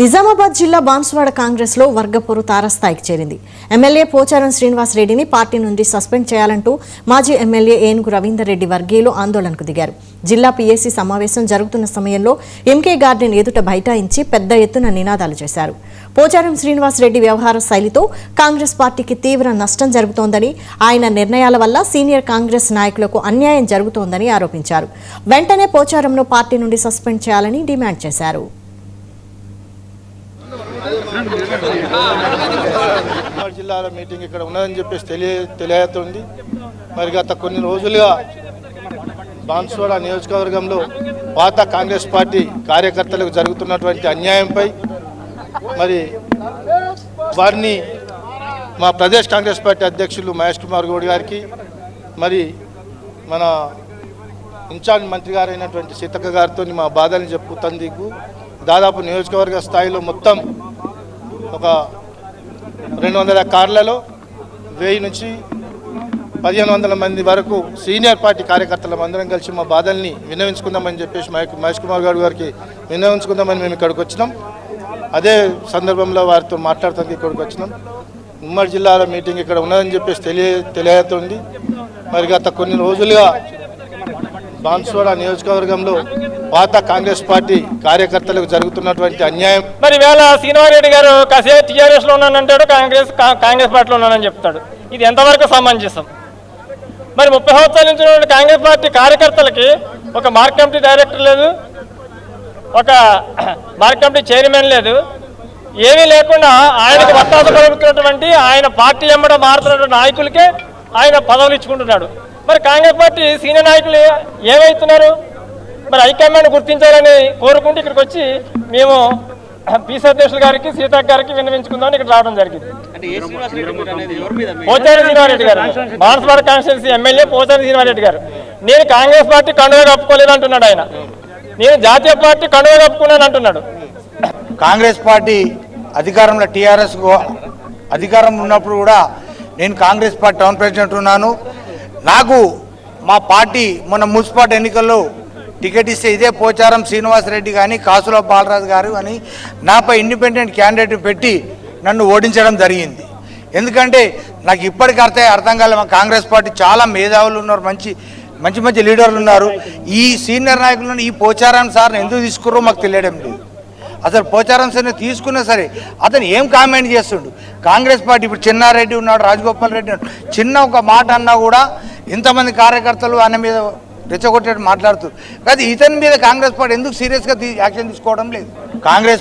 నిజామాబాద్ జిల్లా బాన్సువాడ కాంగ్రెస్ లో వర్గపోరు తారస్థాయికి చేరింది. ఎమ్మెల్యే పోచారం శ్రీనివాస్ రెడ్డిని పార్టీ నుండి సస్పెండ్ చేయాలంటూ మాజీ ఎమ్మెల్యే ఏనుగు రవీందర్ రెడ్డి వర్గీయులు ఆందోళనకు దిగారు. జిల్లా పీఏసీ సమావేశం జరుగుతున్న సమయంలో ఎంకే గార్డెన్ ఎదుట బైఠాయించి పెద్ద ఎత్తున నినాదాలు చేశారు. పోచారం శ్రీనివాస్ రెడ్డి వ్యవహార శైలితో కాంగ్రెస్ పార్టీకి తీవ్ర నష్టం జరుగుతోందని, ఆయన నిర్ణయాల వల్ల సీనియర్ కాంగ్రెస్ నాయకులకు అన్యాయం జరుగుతోందని ఆరోపించారు. వెంటనే పోచారంను పార్టీ నుండి సస్పెండ్ చేయాలని డిమాండ్ చేశారు. జిల్లాలో మీటింగ్ ఇక్కడ ఉన్నదని చెప్పేసి తెలియజేస్తుంది. మరి గత కొన్ని రోజులుగా బాన్సువాడ నియోజకవర్గంలో పాత కాంగ్రెస్ పార్టీ కార్యకర్తలకు జరుగుతున్నటువంటి అన్యాయంపై మరి వారిని మా ప్రదేశ్ కాంగ్రెస్ పార్టీ అధ్యక్షులు మహేష్ కుమార్ గౌడ్ గారికి, మరి మన ఇన్ఛార్జ్ మంత్రి గారు అయినటువంటి సీతక్క గారితో మా బాధల్ని చెప్పుతందుకు దాదాపు నియోజకవర్గ స్థాయిలో మొత్తం ఒక 200 కార్లలో 1000 నుంచి 1500 మంది వరకు సీనియర్ పార్టీ కార్యకర్తల అందరం కలిసి మా బాధల్ని విన్నవించుకుందామని చెప్పేసి మహేష్ కుమార్ గౌడ్ గారికి విన్నవించుకుందామని మేము ఇక్కడికి వచ్చినాం. అదే సందర్భంలో వారితో మాట్లాడుతానికి ఇక్కడికి వచ్చినాం. ఉమ్మడి జిల్లాలో మీటింగ్ ఇక్కడ ఉన్నదని చెప్పేసి తెలియజేస్తుంది. మరి గత కొన్ని రోజులుగా బాన్సువాడ నియోజకవర్గంలో పాత కాంగ్రెస్ పార్టీ కార్యకర్తలకు జరుగుతున్నటువంటి అన్యాయం. మరి వేళ శ్రీనివారెడ్డి గారు కాసేపు టీఆర్ఎస్లో ఉన్నానంటాడు, కాంగ్రెస్ పార్టీలో ఉన్నానని చెప్తాడు. ఇది ఎంతవరకు సమంజసం? మరి 30 సంవత్సరాల నుంచి ఉన్న కాంగ్రెస్ పార్టీ కార్యకర్తలకి ఒక మార్క్ కమిటీ డైరెక్టర్ లేదు, ఒక మార్క్ కమిటీ చైర్మన్ లేదు, ఏమీ లేకుండా ఆయనకు వత్తాస పలుకుతున్నటువంటి ఆయన పార్టీ ఎమ్మడ మారుతున్నటువంటి నాయకులకే ఆయన పదవులు ఇచ్చుకుంటున్నాడు. మరి కాంగ్రెస్ పార్టీ సీనియర్ నాయకులు ఏమవుతున్నారు? మరి హైకమాండ్ గుర్తించాలని కోరుకుంటూ ఇక్కడికి వచ్చి మేము పీసీ అధ్యక్షుల గారికి, సీతక్క గారికి విన్నవించుకుందామని ఇక్కడ రావడం జరిగింది. పోచారం శ్రీనివారెడ్డి గారు, బాన్సువాడ కాన్స్టిట్యున్సీ ఎమ్మెల్యే పోచారం శ్రీనివారెడ్డి గారు, నేను కాంగ్రెస్ పార్టీ కండువా కప్పుకోలేదు అంటున్నాడు. ఆయన నేను జాతీయ పార్టీ కండువా కప్పుకున్నాను అంటున్నాడు. కాంగ్రెస్ పార్టీ అధికారంలో టీఆర్ఎస్ అధికారం ఉన్నప్పుడు కూడా నేను కాంగ్రెస్ పార్టీ టౌన్ ప్రెసిడెంట్ ఉన్నాను. నాకు మా పార్టీ మొన్న మున్సిపల్ ఎన్నికల్లో టికెట్ ఇస్తే ఇదే పోచారం శ్రీనివాస్ రెడ్డి కానీ కాసుల బాలరాజు గారు అని నాపై ఇండిపెండెంట్ క్యాండిడేట్ పెట్టి నన్ను ఓడించడం జరిగింది. ఎందుకంటే నాకు ఇప్పటికీ అర్థం కాలేదు. మా కాంగ్రెస్ పార్టీ చాలా మేధావులు ఉన్నారు, మంచి మంచి లీడర్లు ఉన్నారు. ఈ సీనియర్ నాయకులను ఈ పోచారం సార్ని ఎందుకు తీసుకుర్రో మాకు తెలియడం లేదు. అసలు పోచారం సార్ని తీసుకున్నా సరే అతను ఏం కామెంట్ చేస్తుండు? కాంగ్రెస్ పార్టీ ఇప్పుడు చిన్నారెడ్డి ఉన్నాడు, రాజగోపాల్ రెడ్డి ఉన్నాడు, చిన్న ఒక మాట అన్నా కూడా ఇంతమంది కార్యకర్తలు ఆయన మీద రెచ్చగొట్టేట్టు మాట్లాడుతారు. కానీ ఇతని మీద కాంగ్రెస్ పార్టీ ఎందుకు సీరియస్గా యాక్షన్ తీసుకోవడం లేదు? కాంగ్రెస్